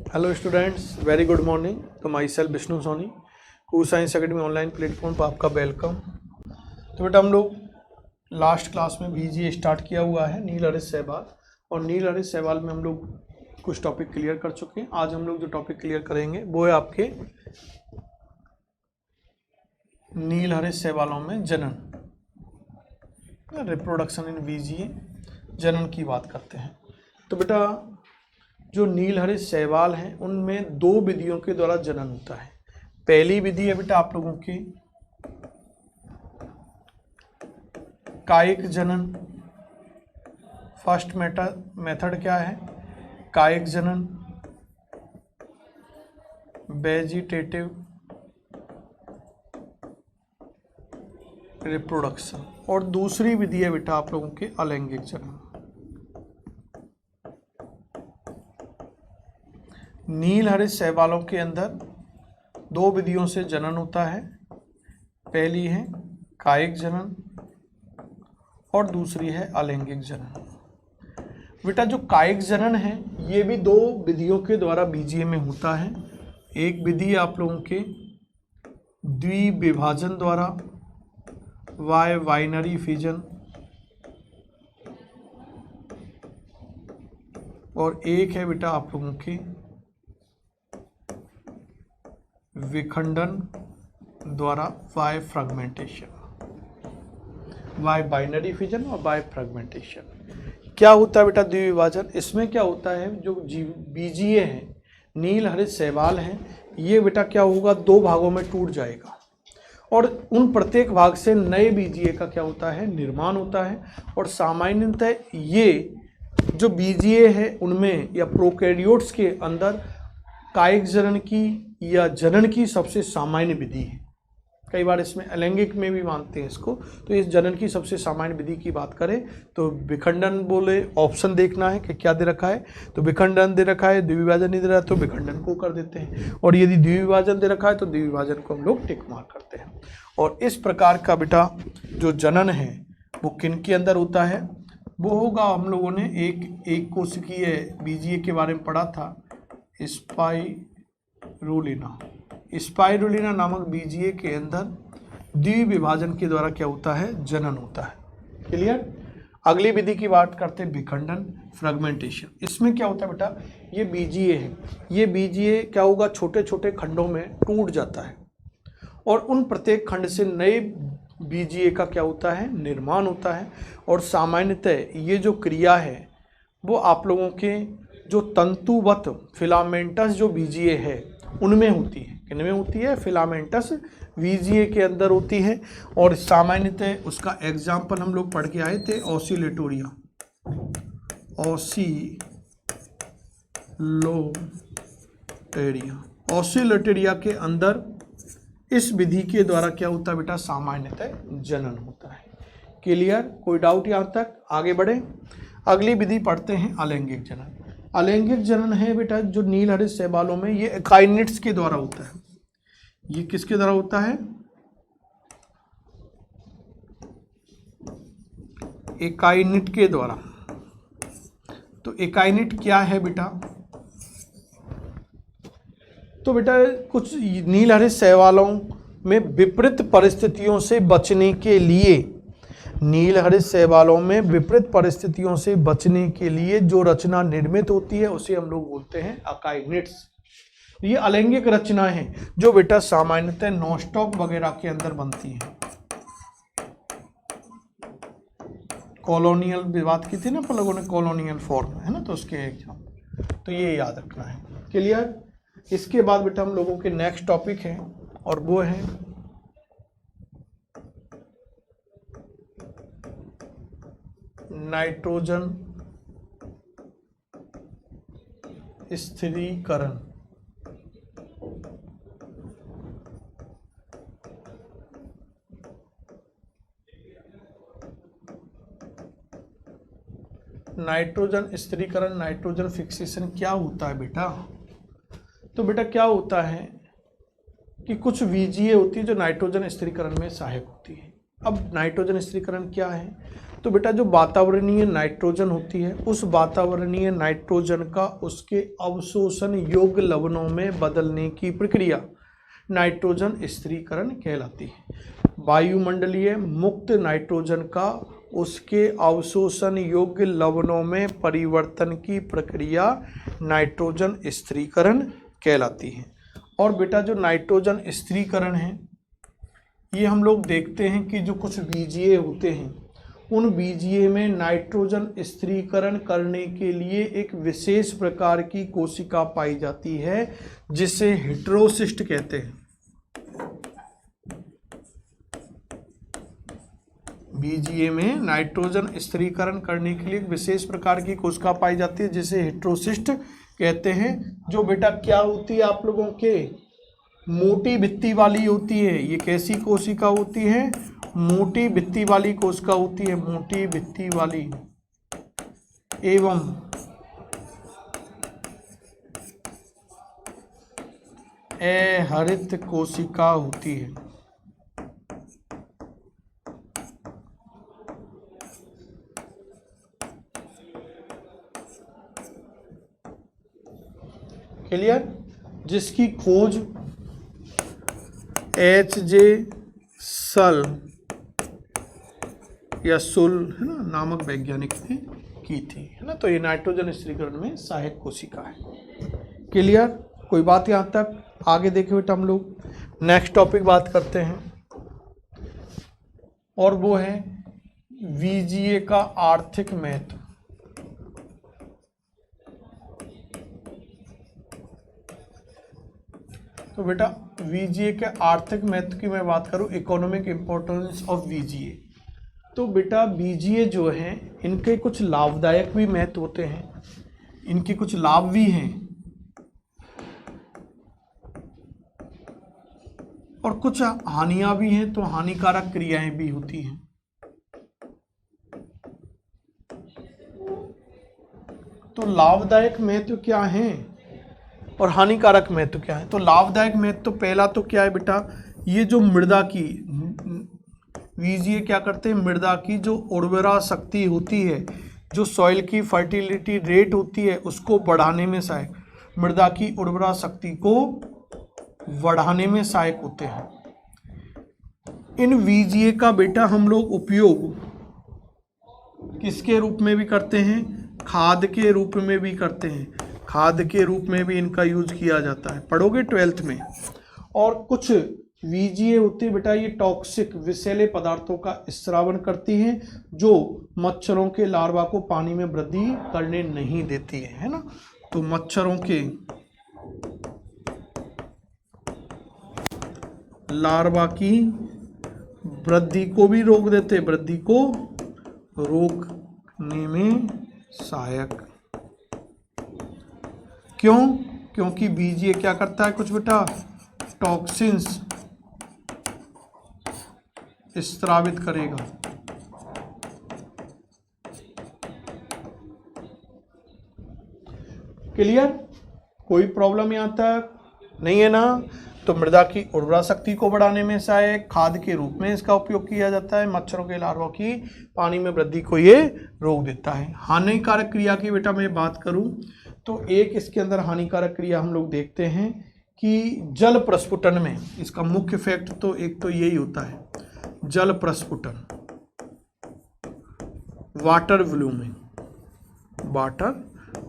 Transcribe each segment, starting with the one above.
Hello students, very good morning. तो myself Vishnu Soni, कू science academy online platform पर आपका वेलकम। तो बेटा हम लोग लास्ट क्लास में बीजीए स्टार्ट किया हुआ है नील हरित शैवाल, और नील हरित शैवाल में हम लोग कुछ टॉपिक क्लियर कर चुके हैं। आज हम लोग जो टॉपिक क्लियर करेंगे वो है आपके नील हरित शैवालों में जनन, रिप्रोडक्शन इन बीजीए, जनन की बात करते हैं। तो बेटा जो नील हरित शैवाल हैं उनमें दो विधियों के द्वारा जनन होता है। पहली विधि है बेटा आप लोगों की कायिक जनन। फर्स्ट मेथड क्या है? कायिक जनन, वेजिटेटिव रिप्रोडक्शन। और दूसरी विधि है बेटा आप लोगों के अलैंगिक जनन। नील हरित शैवालों के अंदर दो विधियों से जनन होता है। पहली है कायिक जनन और दूसरी है अलैंगिक जनन। बेटा जो कायिक जनन है ये भी दो विधियों के द्वारा बीजीए में होता है। एक विधि आप लोगों के द्विविभाजन द्वारा, बाइनरी फिजन, और एक है बेटा आप लोगों के विखंडन द्वारा, by fragmentation, bye binary fission और बाय फ्रेगमेंटेशन। क्या होता है बेटा द्विविभाजन? इसमें क्या होता है, जो बीजीए है नील हरित शैवाल हैं, ये बेटा क्या होगा, दो भागों में टूट जाएगा और उन प्रत्येक भाग से नए बीजीए का क्या होता है, निर्माण होता है। और सामान्यतः ये जो बीजीए है उनमें या प्रोकैरियोट्स के अंदर कायिक जनन की या जनन की सबसे सामान्य विधि है। कई बार इसमें अलैंगिक में भी मानते हैं इसको। तो इस जनन की सबसे सामान्य विधि की बात करें तो विखंडन, बोले ऑप्शन देखना है कि क्या दे रखा है, तो विखंडन दे रखा है, द्विविभाजन नहीं दे रहा है तो विखंडन को कर देते हैं, और यदि द्विविभाजन दे रखा है तो द्विविभाजन को हम लोग टिक मार्क करते हैं। और इस प्रकार का बेटा जो जनन है वो किन के अंदर होता है, वो होगा, हम लोगों ने एक कोशिकीय बीजीए के बारे में पढ़ा था, स्पाइरुलिना नामक बीजीए के अंदर द्विविभाजन के द्वारा क्या होता है, जनन होता है। क्लियर? अगली विधि की बात करते हैं विखंडन, फ्रेगमेंटेशन। इसमें क्या होता है बेटा, ये बीजीए है, ये बीजीए क्या होगा, छोटे छोटे खंडों में टूट जाता है और उन प्रत्येक खंड से नए बीजीए का क्या होता है, निर्माण होता है। और सामान्यतः ये जो क्रिया है वो आप लोगों के जो तंतुवत फिलामेंटस जो बीजीए है उनमें होती है। किनमें होती है? फिलामेंटस बीजीए के अंदर होती है। और सामान्यतः उसका एग्जाम्पल हम लोग पढ़ के आए थे, ऑसिलेटोरिया, ऑसिलेटोरिया के अंदर इस विधि के द्वारा क्या होता है बेटा, सामान्यतः जनन होता है। क्लियर? कोई डाउट यहाँ तक? आगे बढ़े, अगली विधि पढ़ते हैं अलैंगिक जनन। अलैंगिक जनन है बेटा जो नील हरित शैवालों में ये एकाइनिट्स के द्वारा होता है। ये किसके द्वारा होता है? एकाइनिट के द्वारा। तो एकाइनिट क्या है बेटा? तो बेटा कुछ नील हरित शैवालों में विपरीत परिस्थितियों से बचने के लिए, नील हरित शैवालों में विपरीत परिस्थितियों से बचने के लिए जो रचना निर्मित होती है उसे हम लोग बोलते हैं अकाइनिट्स। ये अलैंगिक रचनाएं हैं जो बेटा सामान्यतः नॉस्टॉक वगैरह के अंदर बनती हैं। कॉलोनियल बात की थी ना अपन लोगों ने, कॉलोनियल फॉर्म है ना, तो उसके एग्जाम, तो ये याद रखना है। क्लियर? इसके बाद बेटा हम लोगों के नेक्स्ट टॉपिक है और वो है नाइट्रोजन स्थिरीकरण। नाइट्रोजन स्थिरीकरण, नाइट्रोजन फिक्सेशन क्या होता है बेटा? तो बेटा क्या होता है कि कुछ बीजीए होती है जो नाइट्रोजन स्थिरीकरण में सहायक होती है। अब नाइट्रोजन स्थिरीकरण क्या है? तो बेटा जो वातावरणीय नाइट्रोजन होती है, उस वातावरणीय नाइट्रोजन का उसके अवशोषण योग्य लवणों में बदलने की प्रक्रिया नाइट्रोजन स्थिरीकरण कहलाती है। वायुमंडलीय मुक्त नाइट्रोजन का उसके अवशोषण योग्य लवणों में परिवर्तन की प्रक्रिया नाइट्रोजन स्थिरीकरण कहलाती है। और बेटा जो नाइट्रोजन स्थिरीकरण है, ये हम लोग देखते हैं कि जो कुछ बीजीय होते हैं, उन बीजीय में नाइट्रोजन स्थिरीकरण करने के लिए एक विशेष प्रकार की कोशिका पाई जाती है जिसे हेटेरोसिस्ट कहते हैं। बीजीए में नाइट्रोजन स्थिरीकरण करने के लिए एक विशेष प्रकार की कोशिका पाई जाती है जिसे हेटेरोसिस्ट कहते हैं, जो बेटा क्या होती है आप लोगों के मोटी भित्ति वाली होती है। ये कैसी कोशिका होती है? मोटी भित्ति वाली कोशिका होती है, मोटी भित्ति वाली एवं अहरित कोशिका होती है। क्लियर? जिसकी खोज H.J. सल या सुल है ना नामक वैज्ञानिक ने की थी, है ना। तो ये नाइट्रोजन स्थिरीकरण में सहायक कोशिका है। क्लियर? कोई बात यहाँ तक? आगे देखें बेटा, हम लोग नेक्स्ट टॉपिक बात करते हैं और वो है वीजीए का आर्थिक महत्व। तो बेटा वीजीए के आर्थिक महत्व की मैं बात करूं, इकोनॉमिक इंपॉर्टेंस ऑफ वीजीए, तो बेटा वीजीए जो हैं इनके कुछ लाभदायक भी महत्व होते हैं, इनके कुछ लाभ भी हैं और कुछ हानियां भी हैं, तो हानिकारक क्रियाएं भी होती हैं। तो लाभदायक महत्व क्या है और हानिकारक महत्व क्या है? तो लाभदायक महत्व तो पहला तो क्या है बेटा, ये जो मृदा की वीजीए क्या करते हैं, मृदा की जो उर्वरा शक्ति होती है, जो सॉइल की फर्टिलिटी रेट होती है, उसको बढ़ाने में सहायक, मृदा की उर्वरा शक्ति को बढ़ाने में सहायक होते हैं। इन वीजीए का बेटा हम लोग उपयोग किसके रूप में भी करते हैं? खाद के रूप में भी करते हैं, खाद के रूप में भी इनका यूज किया जाता है, पढ़ोगे 12th में। और कुछ वीजीए होती है बेटा, ये टॉक्सिक विषैले पदार्थों का स्रावन करती हैं जो मच्छरों के लार्वा को पानी में वृद्धि करने नहीं देती है ना। तो मच्छरों के लार्वा की वृद्धि को भी रोक देते, वृद्धि को रोकने में सहायक। क्यों? क्योंकि बीजीए क्या करता है, कुछ बेटा टॉक्सिन्स स्रावित करेगा। क्लियर? कोई प्रॉब्लम यहां तक नहीं है ना? तो मृदा की उर्वरा शक्ति को बढ़ाने में सहायक, खाद के रूप में इसका उपयोग किया जाता है, मच्छरों के लार्वा की पानी में वृद्धि को ये रोक देता है। हानिकारक क्रिया की बेटा मैं बात करूं तो एक इसके अंदर हानिकारक क्रिया हम लोग देखते हैं कि जल प्रस्फुटन में इसका मुख्य फैक्ट तो एक तो यही होता है, जल प्रस्फुटन, वाटर ब्लूमिंग, वाटर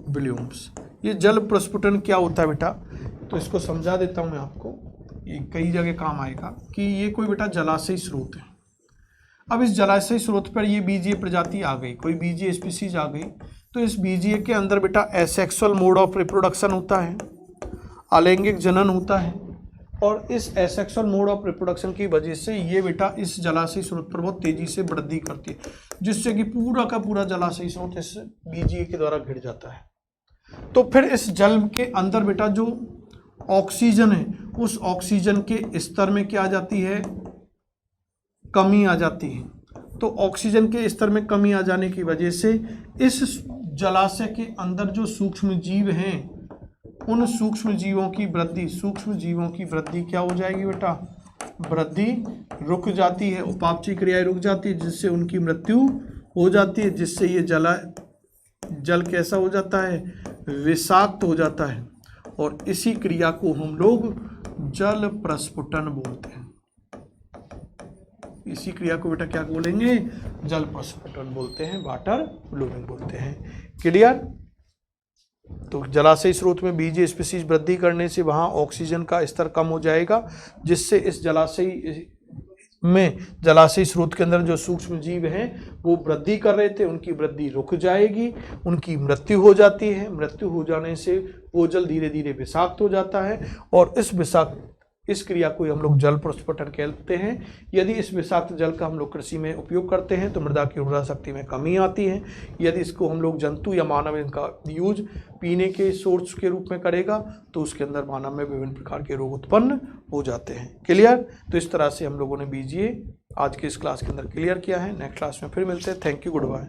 ब्लूम्स। ये जल प्रस्फुटन क्या होता है बेटा, तो इसको समझा देता हूं मैं आपको, ये कई जगह काम आएगा कि ये कोई बेटा जलाशय स्रोत है। अब इस जलाशय स्रोत पर ये बीजीए प्रजाति आ गई, कोई बीजीए स्पीसीज आ गई, तो इस बीजीए के अंदर बेटा एसेक्सुअल मोड ऑफ रिप्रोडक्शन होता है, अलैंगिक जनन होता है, और इस एसेक्सुअल मोड ऑफ रिप्रोडक्शन की वजह से ये बेटा इस जलाशय स्रोत पर बहुत तेजी से वृद्धि करती है, जिससे कि पूरा का पूरा जलाशय स्रोत इस बीजीए के द्वारा घिर जाता है। तो फिर इस जल के अंदर बेटा जो ऑक्सीजन है, उस ऑक्सीजन के स्तर में क्या आ जाती है, कमी आ जाती है। तो ऑक्सीजन के स्तर में कमी आ जाने की वजह से इस जलाशय के अंदर जो सूक्ष्म जीव हैं, उन सूक्ष्म जीवों की वृद्धि क्या हो जाएगी बेटा, वृद्धि रुक जाती है, उपापचय क्रियाएं रुक जाती है, जिससे उनकी मृत्यु हो जाती है, जिससे ये जल कैसा हो जाता है, विषाक्त हो जाता है, और इसी क्रिया को हम लोग जल प्रस्फुटन बोलते हैं। इसी क्रिया को बेटा क्या बोलेंगे, जल प्रस्फुटन बोलते हैं, वाटर ब्लूमिंग बोलते हैं। क्लियर। तो जलाशय स्रोत में बीजीय स्पीशीज वृद्धि करने से वहां ऑक्सीजन का स्तर कम हो जाएगा, जिससे इस जलाशय स्रोत के अंदर जो सूक्ष्म जीव हैं वो वृद्धि कर रहे थे, उनकी वृद्धि रुक जाएगी, उनकी मृत्यु हो जाती है। मृत्यु हो जाने से वो जल धीरे धीरे विषाक्त हो जाता है, और इस क्रिया को हम लोग जल प्रस्फुटन कहते हैं। यदि इस विषाक्त जल का हम लोग कृषि में उपयोग करते हैं तो मृदा की उर्वरा शक्ति में कमी आती है। यदि इसको हम लोग जंतु या मानव इनका यूज पीने के सोर्स के रूप में करेगा तो उसके अंदर मानव में विभिन्न प्रकार के रोग उत्पन्न हो जाते हैं। क्लियर। तो इस तरह से हम लोगों ने बीजीए आज के इस क्लास के अंदर क्लियर किया है। नेक्स्ट क्लास में फिर मिलते हैं। Thank you, good bye.